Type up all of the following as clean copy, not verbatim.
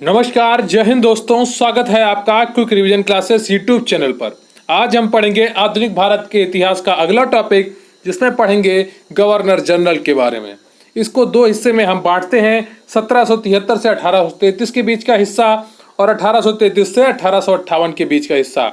नमस्कार, जय हिंद दोस्तों। स्वागत है आपका quick revision classes YouTube channel पर। आज हम पढ़ेंगे आधुनिक भारत के इतिहास का अगला टॉपिक, जिसमें पढ़ेंगे गवर्नर जनरल के बारे में। इसको दो हिस्से में हम बांटते हैं, 1773 से 1833 के बीच का हिस्सा और 1833 से 1858 के बीच का हिस्सा।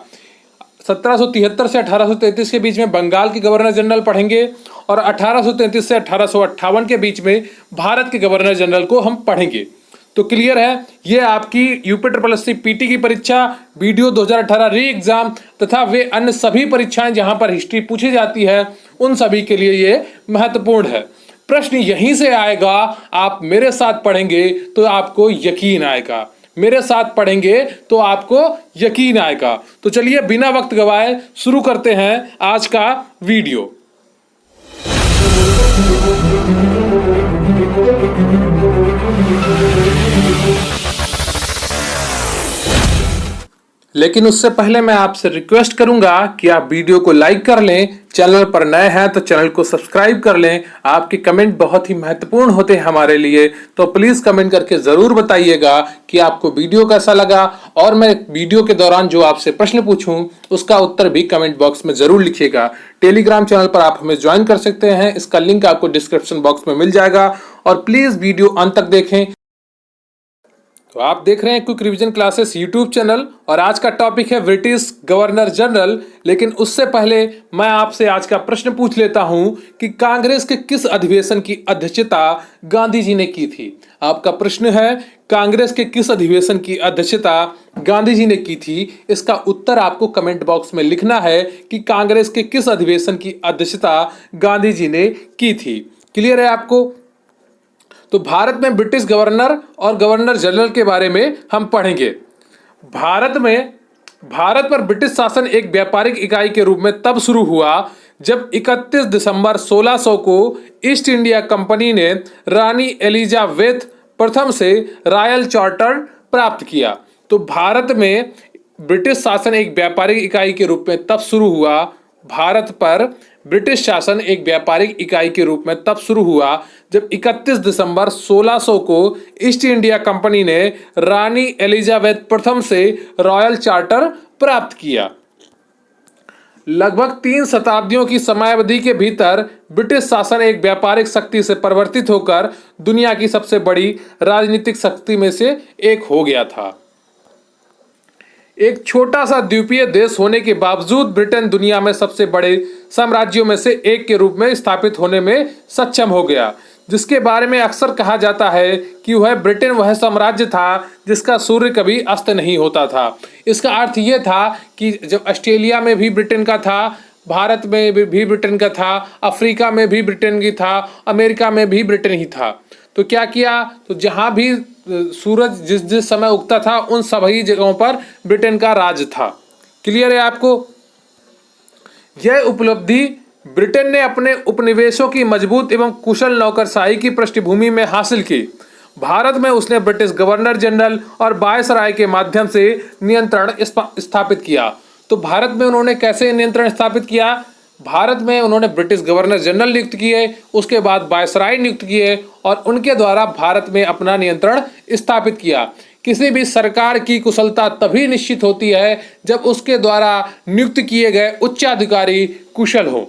1773 से 1833 के बीच में बंगाल के गवर्नर जनरल पढ़ेंगे और 1833 से 1858 के बीच में भारत के गवर्नर जनरल को हम पढ़ेंगे। तो क्लियर है, ये आपकी यूपी ट्रिपल एससी पीटी की परीक्षा, वीडियो 2018 री एग्जाम तथा वे अन्य सभी परीक्षाएं जहां पर हिस्ट्री पूछी जाती है, उन सभी के लिए ये महत्वपूर्ण है। प्रश्न यहीं से आएगा। आप मेरे साथ पढ़ेंगे तो आपको यकीन आएगा, मेरे साथ पढ़ेंगे तो आपको यकीन आएगा। तो चलिए बिना वक्त गवाए शुरू करते हैं आज का वीडियो। लेकिन उससे पहले मैं आपसे रिक्वेस्ट करूंगा कि आप वीडियो को लाइक कर लें, चैनल पर नए हैं तो चैनल को सब्सक्राइब कर लें। आपके कमेंट बहुत ही महत्वपूर्ण होते हैं हमारे लिए, तो प्लीज कमेंट करके जरूर बताइएगा कि आपको वीडियो कैसा लगा, और मैं वीडियो के दौरान जो आपसे प्रश्न पूछूं उसका उत्तर भी कमेंट बॉक्स में जरूर लिखिएगा। टेलीग्राम चैनल पर आप हमें ज्वाइन कर सकते हैं, इसका लिंक आपको डिस्क्रिप्शन बॉक्स में मिल जाएगा। और प्लीज वीडियो अंत तक देखें। तो आप देख रहे हैं quick revision classes YouTube channel और आज का टॉपिक है ब्रिटिश गवर्नर जनरल। लेकिन उससे पहले मैं आपसे आज का प्रश्न पूछ लेता हूं कि कांग्रेस के किस अधिवेशन की अध्यक्षता गांधी जी ने की थी। आपका प्रश्न है, कांग्रेस के किस अधिवेशन की अध्यक्षता गांधी जी ने की थी। इसका उत्तर आपको कमेंट बॉक्स में लिखना है कि कांग्रेस के किस अधिवेशन की अध्यक्षता गांधी जी ने की थी। क्लियर है आपको? तो भारत में ब्रिटिश गवर्नर और गवर्नर जनरल के बारे में हम पढ़ेंगे। भारत पर ब्रिटिश शासन एक व्यापारिक इकाई के रूप में तब शुरू हुआ जब 31 दिसंबर 1600 को ईस्ट इंडिया कंपनी ने रानी एलिजाबेथ प्रथम से रॉयल चार्टर प्राप्त किया। तो भारत में ब्रिटिश शासन एक व्यापारिक इकाई के रूप में तब शुरू हुआ। भारत पर ब्रिटिश शासन एक व्यापारिक इकाई के रूप में तब शुरू हुआ जब 31 दिसंबर 1600 को ईस्ट इंडिया कंपनी ने रानी एलिजाबेथ प्रथम से रॉयल चार्टर प्राप्त किया। लगभग 3 शताब्दियों की समयावधि के भीतर ब्रिटिश शासन एक व्यापारिक शक्ति से परिवर्तित होकर दुनिया की सबसे बड़ी राजनीतिक शक्ति में से एक हो गया था। एक छोटा सा द्वीपीय देश होने के बावजूद ब्रिटेन दुनिया में सबसे बड़े साम्राज्यों में से एक के रूप में स्थापित होने में सक्षम हो गया, जिसके बारे में अक्सर कहा जाता है कि ब्रिटेन वह साम्राज्य था जिसका सूर्य कभी अस्त नहीं होता था। इसका अर्थ यह था कि जब ऑस्ट्रेलिया में भी ब्रिटेन का था, भारत में भी ब्रिटेन का था, अफ्रीका में भी ब्रिटेन की था, अमेरिका में भी ब्रिटेन ही था। तो क्या किया, तो जहां भी सूरज जिस जिस समय उगता था उन सभी जगहों पर ब्रिटेन का राज था। क्लियर है आपको? यह उपलब्धि ब्रिटेन ने अपने उपनिवेशों की मजबूत एवं कुशल नौकरशाही की पृष्ठभूमि में हासिल की। भारत में उसने ब्रिटिश गवर्नर जनरल और वायसराय के माध्यम से नियंत्रण स्थापित किया। तो भारत में उन्होंने कैसे नियंत्रण स्थापित किया? भारत में उन्होंने ब्रिटिश गवर्नर जनरल नियुक्त किए, उसके बाद वायसराय नियुक्त किए और उनके द्वारा भारत में अपना नियंत्रण स्थापित किया। किसी भी सरकार की कुशलता तभी निश्चित होती है जब उसके द्वारा नियुक्त किए गए उच्चाधिकारी कुशल हो।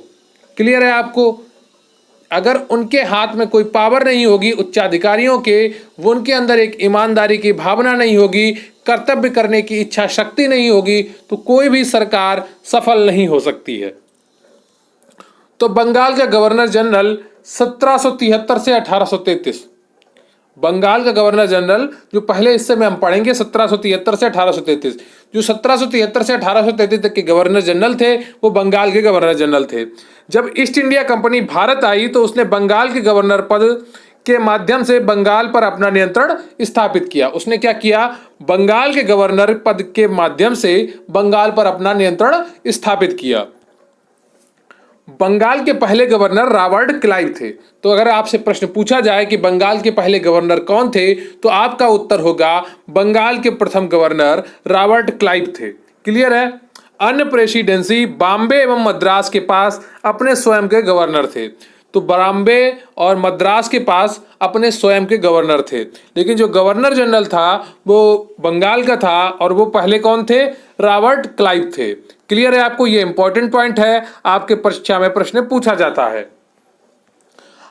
क्लियर है आपको? अगर उनके हाथ में कोई पावर नहीं होगी उच्चाधिकारियों के, वो उनके अंदर एक ईमानदारी की भावना नहीं होगी, कर्तव्य करने की इच्छा शक्ति नहीं होगी, तो कोई भी सरकार सफल नहीं हो सकती है। तो बंगाल का गवर्नर जनरल 1773 से 1833, बंगाल का गवर्नर जनरल जो पहले हिस्से में हम पढ़ेंगे 1773 से 1833, जो 1773 से 1833 तक के गवर्नर जनरल थे वो बंगाल के गवर्नर जनरल थे। जब ईस्ट इंडिया कंपनी भारत आई तो उसने बंगाल के गवर्नर पद के माध्यम से बंगाल पर अपना नियंत्रण स्थापित किया। उसने क्या किया? बंगाल के गवर्नर पद के माध्यम से बंगाल पर अपना नियंत्रण स्थापित किया। बंगाल के पहले गवर्नर रॉबर्ट क्लाइव थे। तो अगर आपसे प्रश्न पूछा जाए कि बंगाल के पहले गवर्नर कौन थे, तो आपका उत्तर होगा बंगाल के प्रथम गवर्नर रॉबर्ट क्लाइव थे। क्लियर है? अन्य प्रेसिडेंसी बॉम्बे एवं मद्रास के पास अपने स्वयं के गवर्नर थे। तो बॉम्बे और मद्रास के पास अपने स्वयं के गवर्नर थे, लेकिन जो गवर्नर जनरल था वो बंगाल का था, और वो पहले कौन थे? रॉबर्ट क्लाइव थे। क्लियर है आपको? ये इंपॉर्टेंट पॉइंट है, आपके परीक्षा में प्रश्न पूछा जाता है।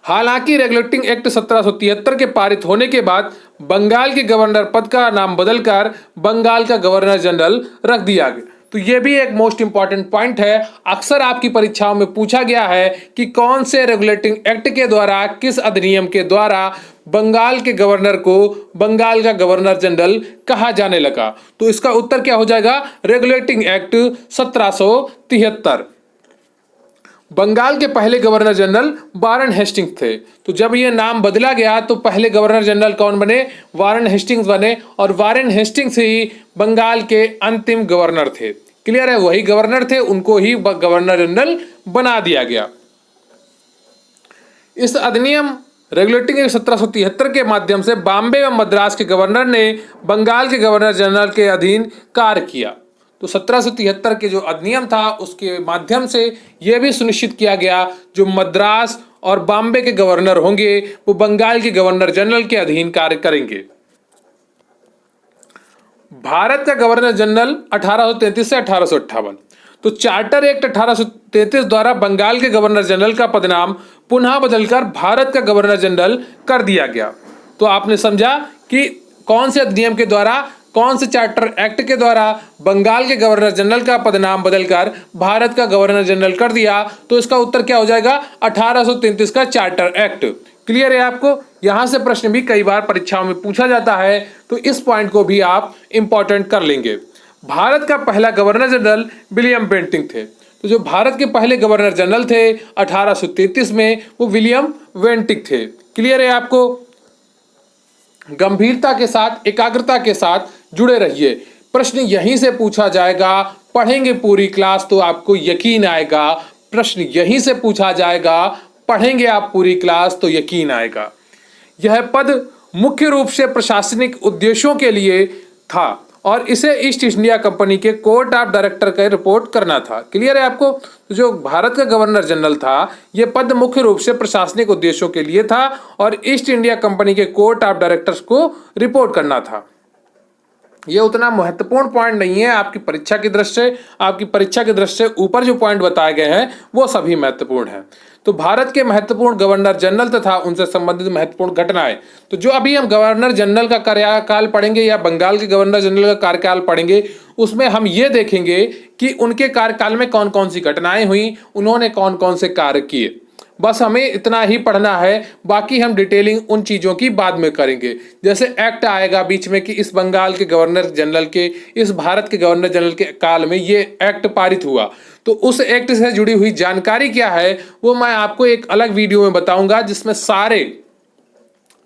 हालांकि रेगुलेटिंग एक्ट 1773 के पारित होने के बाद बंगाल के गवर्नर पद का नाम बदलकर बंगाल का गवर्नर जनरल रख दिया गया। तो ये भी एक मोस्ट इंपॉर्टेंट पॉइंट है, अक्सर आपकी परीक्षाओं में पूछा गया है कि कौन से रेगुलेटिंग एक्ट के द्वारा, किस अधिनियम के द्वारा बंगाल के गवर्नर को बंगाल का गवर्नर जनरल कहा जाने लगा। तो इसका उत्तर क्या हो जाएगा? Regulating act 1773। बंगाल के पहले गवर्नर जनरल वारन हेस्टिंग्स थे। तो जब ये नाम बदला गया तो पहले गवर्नर जनरल कौन बने? वारन हेस्टिंग्स बने, और वारन हेस्टिंग्स ही बंगाल के अंतिम गवर्नर थे। क्लियर है? वही गवर्नर थे, उनको ही गवर्नर जनरल बना दिया गया। इस अधिनियम रेगुलेटिंग एक्ट 1773 के माध्यम से बॉम्बे व मद्रास के गवर्नर ने बंगाल के गवर्नर जनरल के अधीन कार्य किया। तो 1773 के जो अधिनियम था उसके माध्यम से यह भी सुनिश्चित किया गया जो मद्रास और बॉम्बे के गवर्नर होंगे वो बंगाल के गवर्नर जनरल के अधीन कार्य करेंगे। भारत का गवर्नर जनरल 1833 से 1858। तो चार्टर एक्ट 1833 द्वारा बंगाल के गवर्नर जनरल का पदनाम पुनः बदलकर भारत का गवर्नर जनरल कर दिया गया। तो आपने समझा कि कौन से अधिनियम के द्वारा, कौन से चार्टर एक्ट के द्वारा बंगाल के गवर्नर जनरल का पदनाम बदलकर भारत का गवर्नर जनरल कर दिया। तो इसका उत्तर क्या हो जाएगा? 1833 का चार्टर एक्ट। क्लियर है आपको? यहां से प्रश्न भी कई बार परीक्षाओं में पूछा जाता है, तो इस पॉइंट को भी आप इंपॉर्टेंट कर लेंगे। भारत का पहला गवर्नर जनरल विलियम बेंटिंक थे। तो जो भारत के पहले गवर्नर जनरल थे 1833 में, वो विलियम बेंटिक थे। क्लियर है आपको? गंभीरता के साथ, एकाग्रता के साथ जुड़े रहिए, प्रश्न यहीं से पूछा जाएगा। पढ़ेंगे पूरी क्लास तो आपको यकीन आएगा, प्रश्न यहीं से पूछा जाएगा। पढ़ेंगे आप पूरी क्लास तो यकीन आएगा। यह पद मुख्य रूप से प्रशासनिक उद्देश्यों के लिए था और इसे ईस्ट इंडिया कंपनी के कोर्ट ऑफ डायरेक्टर का रिपोर्ट करना था। क्लियर है आपको? तो जो भारत का गवर्नर जनरल था यह पद मुख्य रूप से प्रशासनिक उद्देश्यों के लिए था और ईस्ट इंडिया कंपनी के कोर्ट ऑफ डायरेक्टर्स को रिपोर्ट करना था। यह उतना महत्वपूर्ण पॉइंट नहीं है आपकी परीक्षा की दृष्टि से। आपकी परीक्षा की दृष्टि से ऊपर जो पॉइंट बताए गए हैं वो सभी महत्वपूर्ण हैं। तो भारत के महत्वपूर्ण गवर्नर जनरल तथा उनसे संबंधित महत्वपूर्ण घटनाएं, तो जो अभी हम गवर्नर जनरल का कार्यकाल पढ़ेंगे या बंगाल के गवर्नर जनरल का कार्यकाल पढ़ेंगे, उसमें हम ये देखेंगे कि उनके कार्यकाल में कौन कौन सी घटनाएं हुई, उन्होंने कौन कौन से कार्य किए। बस हमें इतना ही पढ़ना है, बाकी हम डिटेलिंग उन चीज़ों की बाद में करेंगे। जैसे एक्ट आएगा बीच में कि इस बंगाल के गवर्नर जनरल के, इस भारत के गवर्नर जनरल के काल में ये एक्ट पारित हुआ, तो उस एक्ट से जुड़ी हुई जानकारी क्या है वो मैं आपको एक अलग वीडियो में बताऊंगा जिसमें सारे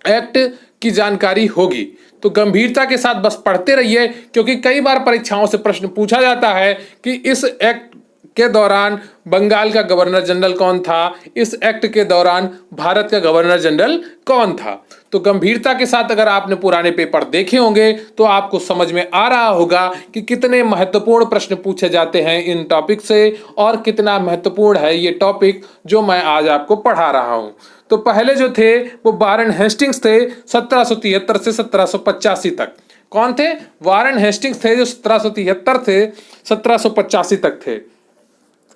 एक्ट की जानकारी होगी। तो गंभीरता के साथ बस पढ़ते रहिए, क्योंकि कई बार परीक्षाओं से प्रश्न पूछा जाता है कि इस एक्ट के दौरान बंगाल का गवर्नर जनरल कौन था, इस एक्ट के दौरान भारत का गवर्नर जनरल कौन था। तो गंभीरता के साथ अगर आपने पुराने पेपर देखे होंगे तो आपको समझ में आ रहा होगा कि कितने महत्वपूर्ण प्रश्न पूछे जाते हैं इन टॉपिक से और कितना महत्वपूर्ण है ये टॉपिक जो मैं आज आपको पढ़ा रहा हूं। तो पहले जो थे वो वारन हेस्टिंग्स थे 1773 से 1785 तक। कौन थे? वारन हेस्टिंग्स थे जो 1773 से 1785 तक थे।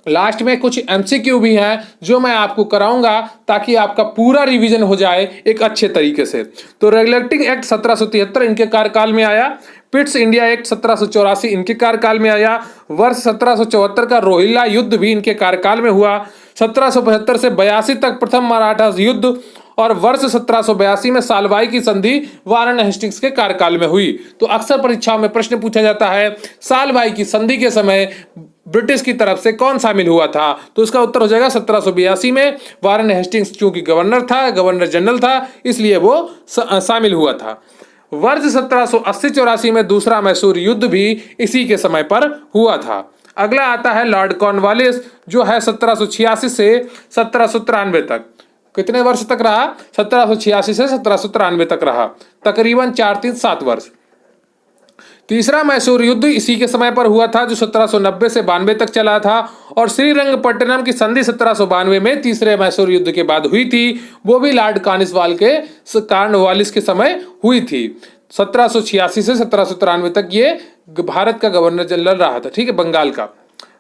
लास्ट में कुछ एमसीक्यू भी हैं जो मैं आपको कराऊंगा ताकि आपका पूरा रिवीजन हो जाए एक अच्छे तरीके से। तो रेगुलेटिंग एक्ट 1773 इनके कार्यकाल में आया। पिट्स इंडिया एक्ट 1784 इनके कार्यकाल में आया। वर्ष 1774 का रोहिल्ला युद्ध भी इनके कार्यकाल में हुआ। 1775 से 82 तक प्रथम मराठा युद्ध और वर्ष 1782 में सालबाई की संधि वारन हेस्टिंग्स के कार्यकाल में हुई। तो अक्सर परीक्षाओं में प्रश्न पूछा जाता है सालबाई की संधि के समय ब्रिटिश की तरफ से कौन शामिल हुआ था, तो इसका उत्तर हो जाएगा 1782 में। वारन हेस्टिंग्स चूंकि गवर्नर था, गवर्नर जनरल था, इसलिए वो शामिल हुआ था। वर्ष 1780-84 में दूसरा मैसूर युद्ध भी इसी के समय पर हुआ था। अगला आता है लॉर्ड कॉर्नवालिस जो है 1786 से 1793 तक। कितने वर्ष तक रहा? 1786 से 1793 तक रहा, तकरीबन 4-3-7 वर्ष। तीसरा मैसूर युद्ध इसी के समय पर हुआ था, जो 1790 से 92 तक चला था। और श्रीरंगपट्टनम की संधि 1792 में तीसरे मैसूर युद्ध के बाद हुई थी, वो भी लॉर्ड कॉर्नवालिस के समय हुई थी। 1786 से 1793 तक ये भारत का गवर्नर जनरल रहा था, ठीक है, बंगाल का।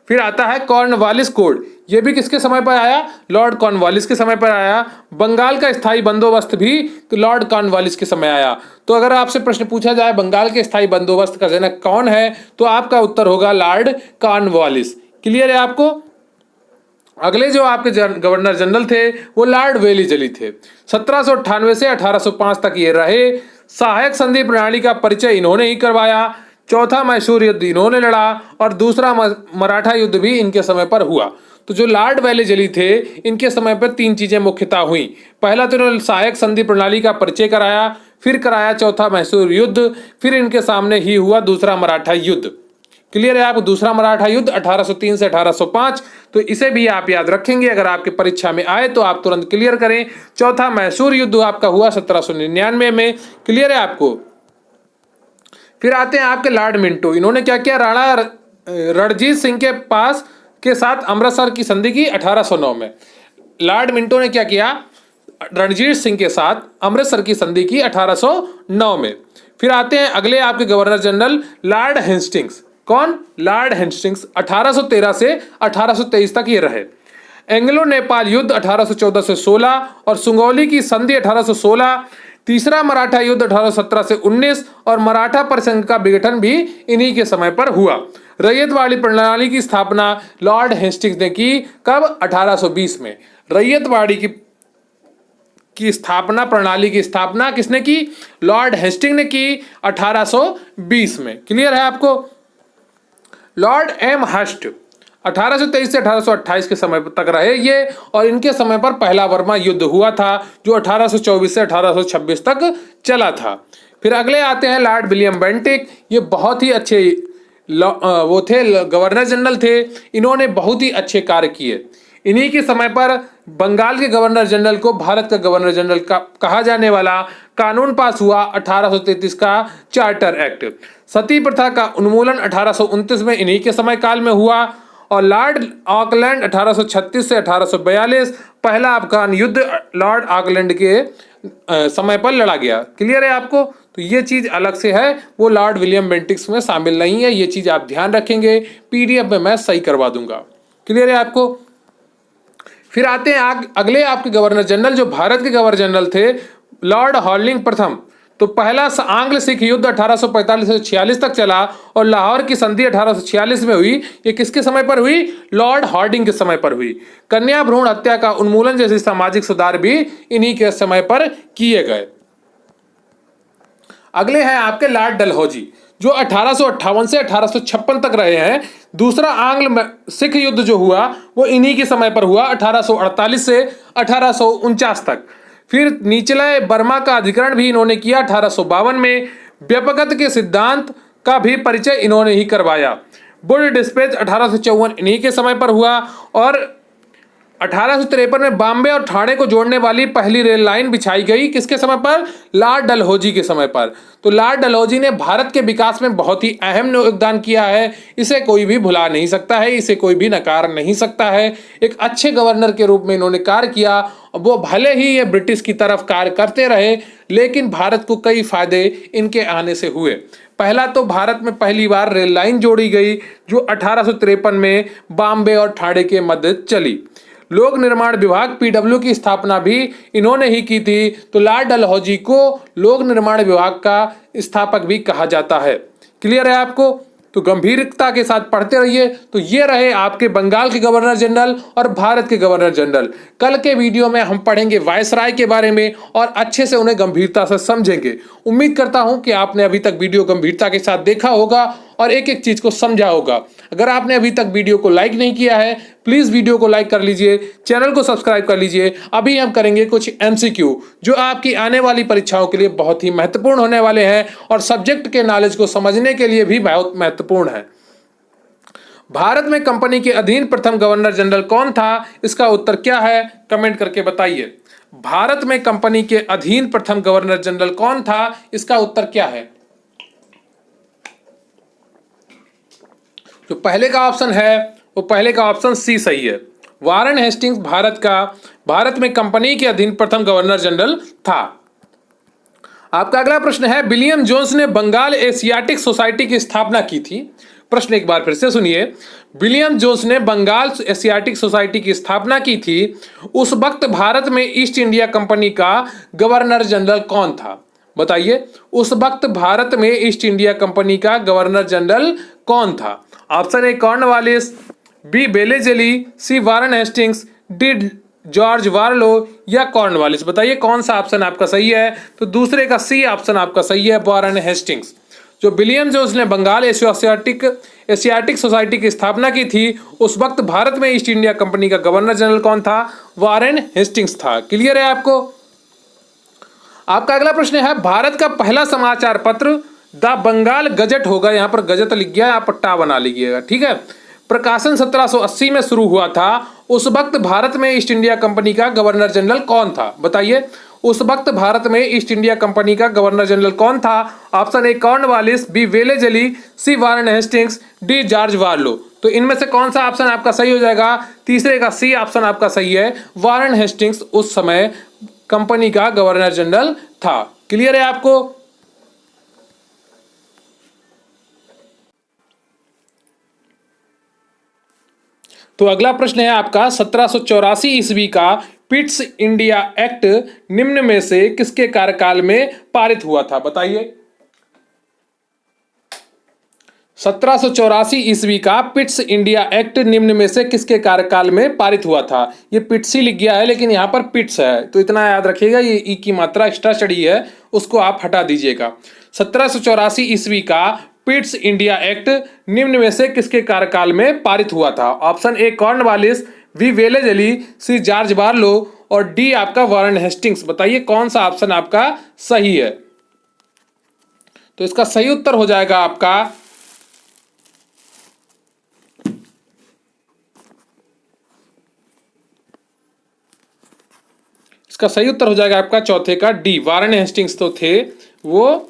फिर आता है कॉर्नवालिस कोड, ये भी किसके समय पर आया? लॉर्ड कॉर्नवालिस के समय पर आया। बंगाल का स्थायी बंदोबस्त भी तो लॉर्ड कॉर्नवालिस के समय आया। तो अगर आपसे प्रश्न पूछा जाए बंगाल के स्थायी बंदोबस्त का जनक कौन है, तो आपका उत्तर होगा लॉर्ड कॉर्नवालिस। क्लियर है आपको? अगले जो आपके गवर्नर जनरल थे वो लॉर्ड वेलीजली थे। 1798 से 1805 तक ये रहे। सहायक संधि प्रणाली का परिचय इन्होंने ही करवाया। चौथा मैसूर युद्ध इन्होंने लड़ा और दूसरा मराठा युद्ध भी इनके समय पर हुआ। तो जो लॉर्ड वेलीजली थे, इनके समय पर तीन चीजें मुख्यतः हुई। पहला तो इन्होंने सहायक संधि प्रणाली का परिचय कराया, फिर कराया चौथा मैसूर युद्ध, फिर इनके सामने ही हुआ दूसरा मराठा युद्ध। क्लियर है आपको? दूसरा मराठा युद्ध 1803 से 1805, तो इसे भी आप याद रखेंगे, अगर आपके परीक्षा में आए तो आप तुरंत क्लियर करें। चौथा मैसूर युद्ध आपका हुआ 1799 में। क्लियर है आपको? फिर आते हैं आपके लॉर्ड मिंटो। इन्होंने क्या किया? राणा रणजीत सिंह के पास के साथ अमृतसर की संधि की 1809 में। लॉर्ड मिंटो ने क्या किया? रणजीत सिंह के साथ अमृतसर की संधि की 1809 में। फिर आते हैं अगले आपके गवर्नर जनरल लॉर्ड हेस्टिंग्स। कौन? लॉर्ड हेस्टिंग्स 1813 से 1823 तक ये रहे। एंग्लो नेपाल युद्ध 1814 से 16 और सुगौली की संधि 1816। तीसरा मराठा युद्ध 1817 से 19 और मराठा परिसंघ का विघटन भी इन्हीं के समय पर हुआ। रैयतवाड़ी प्रणाली की स्थापना लॉर्ड हेस्टिंग्स ने की। कब? 1820 में। रैयतवाड़ी की स्थापना, प्रणाली की स्थापना किसने की? लॉर्ड हेस्टिंग्स ने की 1820 में। क्लियर है आपको? लॉर्ड एम हस्ट 1823 से 1828 के समय तक रहे ये, और इनके समय पर पहला बर्मा युद्ध हुआ था, जो 1824 से 1826 तक चला था। फिर अगले आते हैं लॉर्ड विलियम बेंटिक। ये बहुत ही अच्छे वो थे, गवर्नर जनरल थे। इन्होंने बहुत ही अच्छे कार्य किए। इन्हीं के समय पर बंगाल के गवर्नर जनरल को भारत का गवर्नर जनरल का कहा जाने वाला कानून पास हुआ, 1833 का चार्टर एक्ट। सती प्रथा का उन्मूलन 1829 में इन्हीं के समय काल में हुआ। और लॉर्ड ऑकलैंड 1836 से 1842, पहला अफगान युद्ध लॉर्ड ऑकलैंड के समय पर लड़ा गया। क्लियर है आपको? तो ये चीज अलग से है, वो लॉर्ड विलियम बेंटिक्स में शामिल नहीं है। ये चीज आप ध्यान रखेंगे, पीडीएफ में मैं सही करवा दूंगा। क्लियर है आपको? फिर आते हैं अगले आपके गवर्नर जनरल, जो भारत के गवर्नर जनरल थे, लॉर्ड हॉर्डिंग प्रथम। तो पहला आंग्ल सिख युद्ध 1845 से 46 तक चला और लाहौर की संधि 1846 में हुई। ये किसके समय पर हुई? लॉर्ड हॉर्डिंग के समय पर हुई। कन्या भ्रूण हत्या का उन्मूलन जैसे सामाजिक सुधार भी इन्हीं के समय पर किए गए। अगले हैं आपके लॉर्ड डलहौजी, जो 1858 से 1856 तक रहे हैं। दूसरा आंग्ल सिख युद्ध जो हुआ वो इन्हीं के समय पर हुआ, 1848 से 1849 तक। फिर निचले बर्मा का अधिकरण भी इन्होंने किया 1852 में। व्यापकता के सिद्धांत का भी परिचय इन्होंने ही करवाया। बुल डिस्पैच 1854 इन्हीं के समय पर हुआ। और 1853 में बॉम्बे और ठाणे को जोड़ने वाली पहली रेल लाइन बिछाई गई, किसके समय पर? लॉर्ड डलहौजी के समय पर। तो लॉर्ड डलहौजी ने भारत के विकास में बहुत ही अहम योगदान किया है, इसे कोई भी भुला नहीं सकता है, इसे कोई भी नकार नहीं सकता है। एक अच्छे गवर्नर के रूप में इन्होंने कार्य किया। वो भले ही ये ब्रिटिश की तरफ कार्य करते रहे, लेकिन भारत को कई फायदे इनके आने से हुए। पहला तो भारत में पहली बार रेल लाइन जोड़ी गई, जो 1853 में बॉम्बे और ठाणे के मध्य चली। लोक निर्माण विभाग पीडब्ल्यू की स्थापना भी इन्होंने ही की थी। तो लॉर्ड डलहौजी को लोक निर्माण विभाग का स्थापक भी कहा जाता है। क्लियर है आपको? तो गंभीरता के साथ पढ़ते रहिए। तो ये रहे आपके बंगाल के गवर्नर जनरल और भारत के गवर्नर जनरल। कल के वीडियो में हम पढ़ेंगे वायसराय के बारे में और अच्छे से उन्हें गंभीरता से समझेंगे। उम्मीद करता हूं कि आपने अभी तक वीडियो गंभीरता के साथ देखा होगा और एक एक चीज को समझा होगा। अगर आपने अभी तक वीडियो को लाइक नहीं किया है, प्लीज वीडियो को लाइक कर लीजिए, चैनल को सब्सक्राइब कर लीजिए। अभी हम करेंगे कुछ एमसीक्यू, जो आपकी आने वाली परीक्षाओं के लिए बहुत ही महत्वपूर्ण होने वाले हैं और सब्जेक्ट के नॉलेज को समझने के लिए भी बहुत महत्वपूर्ण है। भारत में कंपनी के अधीन प्रथम गवर्नर जनरल कौन था? इसका उत्तर क्या है? कमेंट करके बताइए। भारत में कंपनी के अधीन प्रथम गवर्नर जनरल कौन था? इसका उत्तर क्या है? जो पहले का ऑप्शन है वो पहले का ऑप्शन सी सही है। वारेन हेस्टिंग्स भारत में कंपनी के अधीन प्रथम गवर्नर जनरल था। आपका अगला प्रश्न है, विलियम जोन्स ने बंगाल एशियाटिक सोसाइटी की स्थापना की थी। प्रश्न एक बार फिर से सुनिए, विलियम जोन्स ने बंगाल एशियाटिक सोसाइटी की स्थापना की थी। उस वक्त भारत में ईस्ट इंडिया कंपनी का गवर्नर जनरल कौन था? बताइए, उस वक्त भारत में ईस्ट इंडिया कंपनी का गवर्नर जनरल कौन था? Option A Cornwallis, B Wellesley, C Warren Hastings, D George Barlow या कॉर्नवालिस। बताइए कौन सा ऑप्शन आपका सही है? तो दूसरे का सी ऑप्शन आपका सही है, वारेन हेस्टिंग्स। जो विलियम जोन्स ने बंगाल एशियाटिक सोसाइटी की स्थापना की थी, उस वक्त भारत में ईस्ट इंडिया कंपनी का गवर्नर जनरल कौन था? वारेन हेस्टिंग्स था। क्लियर है आपको? आपका अगला प्रश्न है, भारत का पहला समाचार पत्र द बंगाल गजट होगा, यहां पर गजट लिख गया, आप पट्टा बना लीजिएगा, ठीक है। प्रकाशन 1780 में शुरू हुआ था। उस वक्त भारत में ईस्ट इंडिया कंपनी का गवर्नर जनरल कौन था? बताइए, उस वक्त भारत में ईस्ट इंडिया कंपनी का गवर्नर जनरल कौन था? Option A Cornwallis, B Wellesley, C Warren Hastings, D George Barlow. तो इनमें से कौन सा ऑप्शन आपका सही हो जाएगा? तीसरे का सी ऑप्शन आपका सही है, वारेन हेस्टिंग्स उस समय कंपनी का गवर्नर जनरल था। क्लियर है आपको? तो अगला प्रश्न है आपका, 1784 ईस्वी का पिट्स इंडिया एक्ट निम्न में से किसके कार्यकाल में पारित हुआ था? बताइए, 1784 ईस्वी का पिट्स इंडिया एक्ट निम्न में से किसके कार्यकाल में पारित हुआ था? ये पिट्स ही लिख गया है लेकिन यहां पर पिट्स है, तो इतना याद रखिएगा, ये ई की मात्रा एक्स्ट्रा चढ़ी है, उसको आप हटा दीजिएगा। 1784 ईस्वी का पिट्स इंडिया एक्ट निम्न में से किसके कार्यकाल में पारित हुआ था? Option A Cornwallis, B Wellesley, C George Barlow और डी आपका वारेन हेस्टिंग्स। बताइए कौन सा ऑप्शन आपका सही है? तो इसका सही उत्तर हो जाएगा आपका आपका चौथे का डी, वारेन हेस्टिंग्स तो थे, वो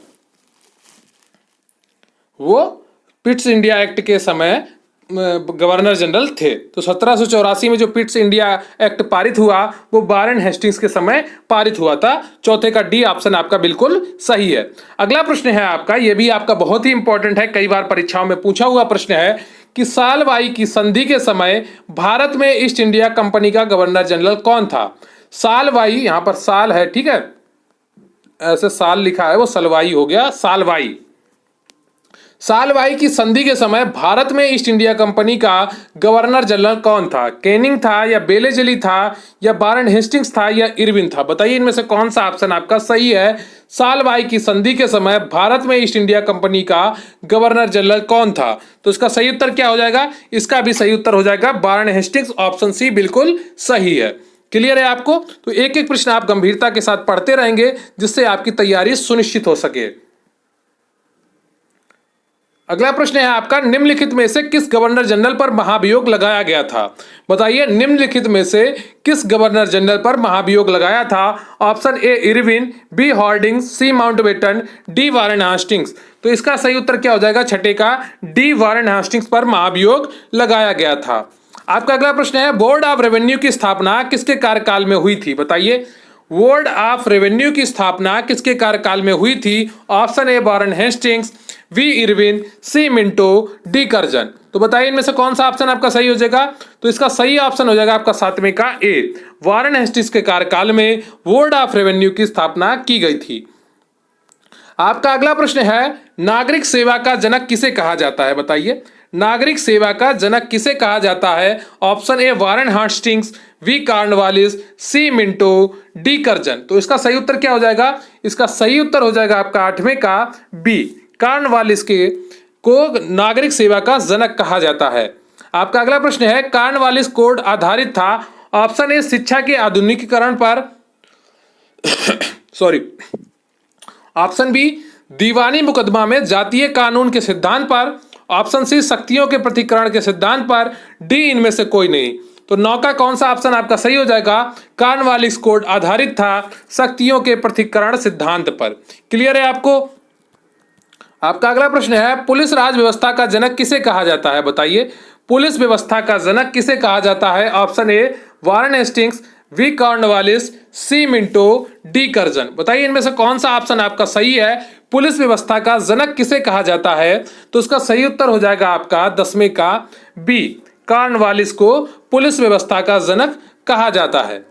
पिट्स इंडिया एक्ट के समय गवर्नर जनरल थे। तो 1784 में जो पिट्स इंडिया एक्ट पारित हुआ वो वारेन हेस्टिंग्स के समय पारित हुआ था। चौथे का डी ऑप्शन आपका बिल्कुल सही है। अगला प्रश्न है आपका, ये भी आपका बहुत ही इंपॉर्टेंट है, कई बार परीक्षाओं में पूछा हुआ प्रश्न है कि सालवाई की संधि के समय भारत में ईस्ट इंडिया कंपनी का गवर्नर जनरल कौन था? सालवाई, यहां पर साल है, ठीक है, ऐसे साल लिखा है, वो सलवाई हो गया, सालवाई। सालवाई की संधि के समय भारत में ईस्ट इंडिया कंपनी का गवर्नर जनरल कौन था? कैनिंग था या बेलेजली था या वारेन हेस्टिंग्स था या इरविन था? बताइए इनमें से कौन सा ऑप्शन आपका सही है? सालवाई की संधि के समय भारत में ईस्ट इंडिया कंपनी का गवर्नर जनरल कौन था? तो इसका सही उत्तर क्या हो जाएगा? इसका भी सही उत्तर हो जाएगा वारेन हेस्टिंग्स, ऑप्शन सी बिल्कुल सही है। क्लियर है आपको? तो एक एक प्रश्न आप गंभीरता के साथ पढ़ते रहेंगे जिससे आपकी तैयारी सुनिश्चित हो सके। अगला प्रश्न है आपका, निम्नलिखित में से किस गवर्नर जनरल पर महाभियोग लगाया गया था? बताइए, निम्नलिखित में से किस गवर्नर जनरल पर महाभियोग लगाया था? Option A Irwin, B Hardings, C Mountbatten, D Warren Hastings. तो इसका सही उत्तर क्या हो जाएगा? छठे का डी, वारेन हेस्टिंग्स पर महाभियोग लगाया गया था। आपका अगला प्रश्न है, बोर्ड ऑफ रेवेन्यू की स्थापना किसके कार्यकाल में हुई थी? बताइए, बोर्ड ऑफ रेवेन्यू की स्थापना किसके कार्यकाल में हुई थी? Option A Warren Hastings, B Irwin, C Minto, D Curzon. तो बताइए इनमें से कौन सा ऑप्शन आपका सही हो जाएगा? तो इसका सही ऑप्शन हो जाएगा आपका सातवें का ए, वारेन हेस्टिंग्स के कार्यकाल में बोर्ड ऑफ रेवेन्यू की स्थापना की गई थी। आपका अगला प्रश्न है, नागरिक सेवा का जनक किसे कहा जाता है? बताइए, नागरिक सेवा का जनक किसे कहा जाता है? Option A Warren Hastings, B Cornwallis, C Minto, D Curzon. तो इसका सही उत्तर क्या हो जाएगा? इसका सही उत्तर हो जाएगा आपका आठवें का बी, कॉर्नवालिस को नागरिक सेवा का जनक कहा जाता है। आपका अगला प्रश्न है, कॉर्नवालिस कोड आधारित था। ऑप्शन ए शिक्षा के आधुनिकीकरण पर सॉरी, ऑप्शन बी दीवानी मुकदमा में जातीय कानून के सिद्धांत पर, ऑप्शन सी शक्तियों के पृथक्करण के सिद्धांत पर, डी इनमें से कोई नहीं। तो 9 का कौन सा ऑप्शन आपका सही हो जाएगा? कॉर्नवालिस कोड आधारित था शक्तियों के पृथक्करण सिद्धांत पर। क्लियर है आपको? आपका अगला प्रश्न है, पुलिस राज व्यवस्था का जनक किसे कहा जाता है? बताइए, पुलिस व्यवस्था का जनक किसे कहा जाता है? Option A Warren Hastings, B Cornwallis, C Minto, D Curzon. बताइए इनमें से कौन सा ऑप्शन आपका सही है? पुलिस व्यवस्था का जनक किसे कहा जाता है? तो उसका सही उत्तर हो जाएगा आपका 10वें का बी, कॉर्नवालिस को पुलिस व्यवस्था का जनक कहा जाता है।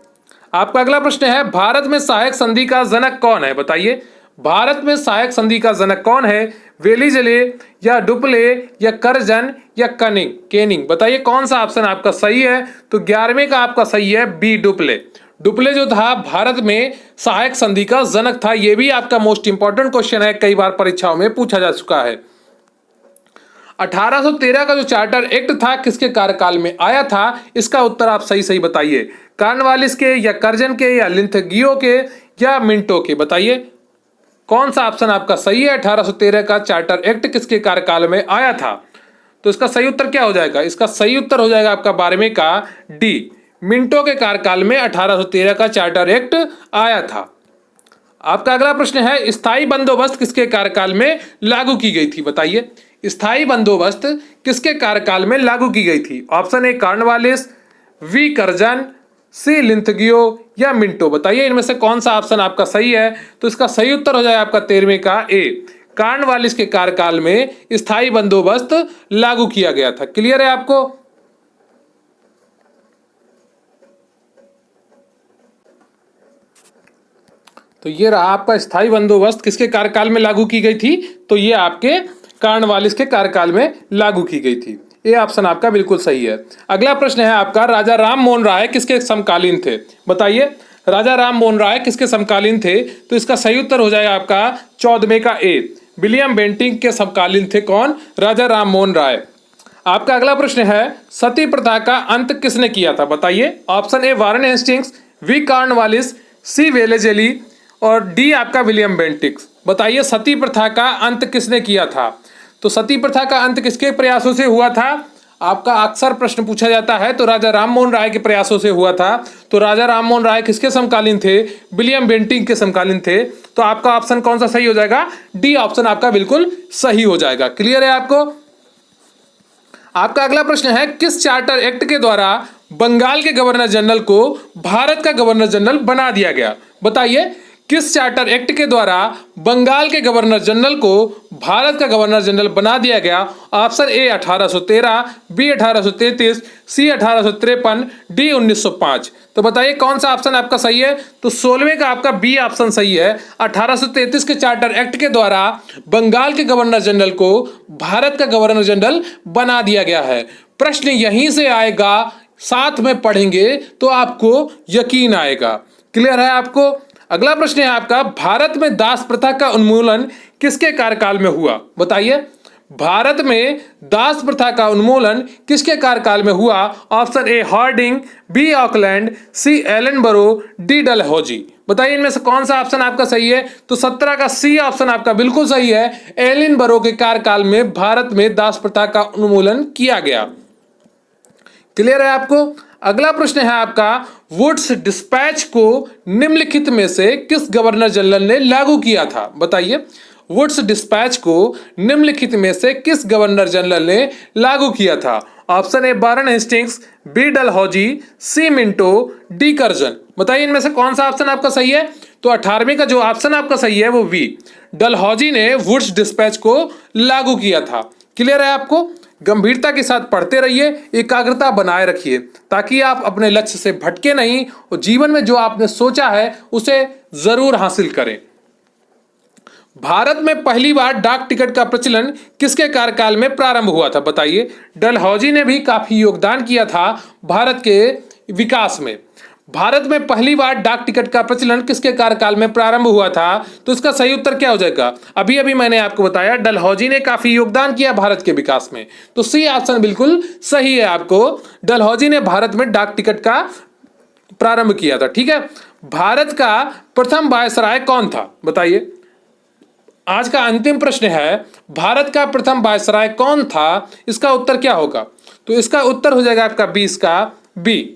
आपका अगला प्रश्न है, भारत में सहायक संधि का जनक कौन है? बताइए, भारत में सहायक संधि का जनक कौन है? वेलिजले या डुप्ले या कर्जन या कनिंग केनिंग? बताइए कौन सा ऑप्शन आपका सही है? तो 11वें का आपका सही है बी, डुप्ले। डुप्ले जो था भारत में सहायक संधि का जनक था। यह भी आपका मोस्ट इंपॉर्टेंट क्वेश्चन है, कई बार परीक्षाओं में पूछा जा चुका है। 1813 का जो चार्टर एक्ट था किसके कार्यकाल में आया था? इसका उत्तर आप सही सही बताइए, कॉर्नवालिस के या कर्जन के या लिंथगियो के या मिंटो के? बताइए कौन सा ऑप्शन आपका सही है? 1813 का चार्टर एक्ट किसके कार्यकाल में आया था? तो इसका सही उत्तर क्या हो जाएगा? इसका सही उत्तर हो जाएगा आपका 12वें का डी, मिंटो के कार्यकाल में 1813 का चार्टर एक्ट आया था। आपका अगला प्रश्न है, स्थायी बंदोबस्त किसके कार्यकाल में लागू की गई थी? बताइए, स्थायी बंदोबस्त किसके कार्यकाल में लागू की गई थी? Option A Cornwallis, B Curzon, C Linlithgow या मिंटो? बताइए इनमें से कौन सा ऑप्शन आपका सही है? तो इसका सही उत्तर हो जाएगा आपका 13वें का ए, कॉर्नवालिस के कार्यकाल में स्थायी बंदोबस्त लागू किया गया था। क्लियर है आपको? तो ये रहा आपका स्थायी बंदोबस्त किसके कार्यकाल में लागू की गई थी? तो ये आपके कॉर्नवालिस के कार्यकाल में लागू की गई थी। ये ऑप्शन आपका बिल्कुल सही है। अगला प्रश्न है आपका, राजा राम मोहन राय किसके समकालीन थे? बताइए, राजा राम मोहन राय किसके समकालीन थे? तो इसका सही उत्तर हो जाएगा आपका 14वें का ए, विलियम बेंटिंक के समकालीन थे। कौन? राजा राम मोहन राय। आपका अगला प्रश्न है, सती प्रथा का अंत किसने किया था? बताइए, option A Warren Hastings, B Cornwallis, C Wellesley और डी आपका विलियम बेंटिक्स। बताइए सती प्रथा का अंत किसने किया था? तो सती प्रथा का अंत किसके प्रयासों से हुआ था? आपका अक्सर प्रश्न पूछा जाता है। तो राजा राम मोहन राय के प्रयासों से हुआ था। तो राजा राम मोहन राय किसके समकालीन थे? विलियम बेंटिंक के समकालीन थे। तो आपका ऑप्शन कौन सा सही हो जाएगा? डी ऑप्शन आपका बिल्कुल सही हो जाएगा। क्लियर है आपको? आपका अगला प्रश्न है, किस चार्टर एक्ट के द्वारा बंगाल के गवर्नर जनरल को भारत का गवर्नर जनरल बना दिया गया? बताइए, किस चार्टर एक्ट के द्वारा बंगाल के गवर्नर जनरल को भारत का गवर्नर जनरल बना दिया गया? Option A 1813, B 1833, C 1853, D 1905। तो बताइए कौन सा ऑप्शन आपका सही है? तो 16वें का आपका बी ऑप्शन सही है। 1833 के चार्टर एक्ट के द्वारा बंगाल के गवर्नर जनरल को भारत का गवर्नर जनरल बना दिया गया है। प्रश्न यहीं से आएगा, साथ में पढ़ेंगे तो आपको यकीन आएगा। क्लियर है आपको? अगला प्रश्न है आपका, भारत में दास प्रथा का उन्मूलन किसके कार्यकाल में हुआ? बताइए, भारत में दास प्रथा का उन्मूलन किसके कार्यकाल में हुआ? Option A Harding, B Auckland, C Ellenborough, D Dalhousie. बताइए इनमें से कौन सा ऑप्शन आपका सही है? तो 17 का सी ऑप्शन आपका बिल्कुल सही है। एलनबरो के कार्यकाल में भारत में दास प्रथा का उन्मूलन किया गया। क्लियर है आपको? अगला प्रश्न है आपका, वुड्स डिस्पैच को निम्नलिखित में से किस गवर्नर जनरल ने लागू किया था? बताइए, वुड्स डिस्पैच को निम्नलिखित में से किस गवर्नर जनरल ने लागू किया था? Option A Warren Hastings, B Dalhousie, C Minto, D Curzon. बताइए इनमें से कौन सा ऑप्शन आपका सही है? तो 18वें का जो ऑप्शन आपका सही है वो वी, डलहौजी ने वुड्स डिस्पैच को लागू किया था। क्लियर है आपको? गंभीरता के साथ पढ़ते रहिए, एकाग्रता बनाए रखिए ताकि आप अपने लक्ष्य से भटके नहीं और जीवन में जो आपने सोचा है उसे जरूर हासिल करें। भारत में पहली बार डाक टिकट का प्रचलन किसके कार्यकाल में प्रारंभ हुआ था? बताइए, डलहौजी ने भी काफी योगदान किया था भारत के विकास में। भारत में पहली बार डाक टिकट का प्रचलन किसके कार्यकाल में प्रारंभ हुआ था? तो इसका सही उत्तर क्या हो जाएगा? अभी अभी मैंने आपको बताया डलहौजी ने काफी योगदान किया भारत के विकास में। तो सी ऑप्शन बिल्कुल सही है आपको, डलहौजी ने भारत में डाक टिकट का प्रारंभ किया था। ठीक है, भारत का प्रथम वायसराय कौन था? बताइए, आज का अंतिम प्रश्न है, भारत का प्रथम वायसराय कौन था? इसका उत्तर क्या होगा? तो इसका उत्तर हो जाएगा आपका 20 का बी।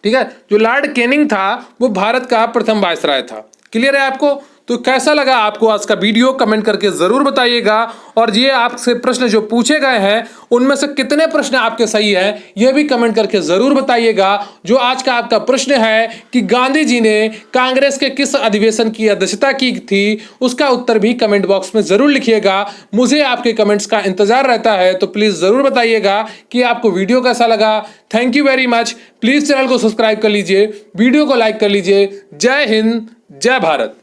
ठीक है, जो लॉर्ड कैनिंग था वो भारत का प्रथम वायसराय था। क्लियर है आपको? तो कैसा लगा आपको आज का वीडियो कमेंट करके जरूर बताइएगा। और ये आपसे प्रश्न जो पूछे गए हैं उनमें से कितने प्रश्न आपके सही हैं यह भी कमेंट करके जरूर बताइएगा। जो आज का आपका प्रश्न है कि गांधी जी ने कांग्रेस के किस अधिवेशन की अध्यक्षता की थी, उसका उत्तर भी कमेंट बॉक्स में जरूर लिखिएगा। मुझे आपके कमेंट्स का इंतजार रहता है, तो प्लीज जरूर बताइएगा कि आपको वीडियो कैसा लगा। Thank you very much. Please channel को सब्सक्राइब कर लीजिए, वीडियो को लाइक कर लीजिए। जय हिंद, जय भारत।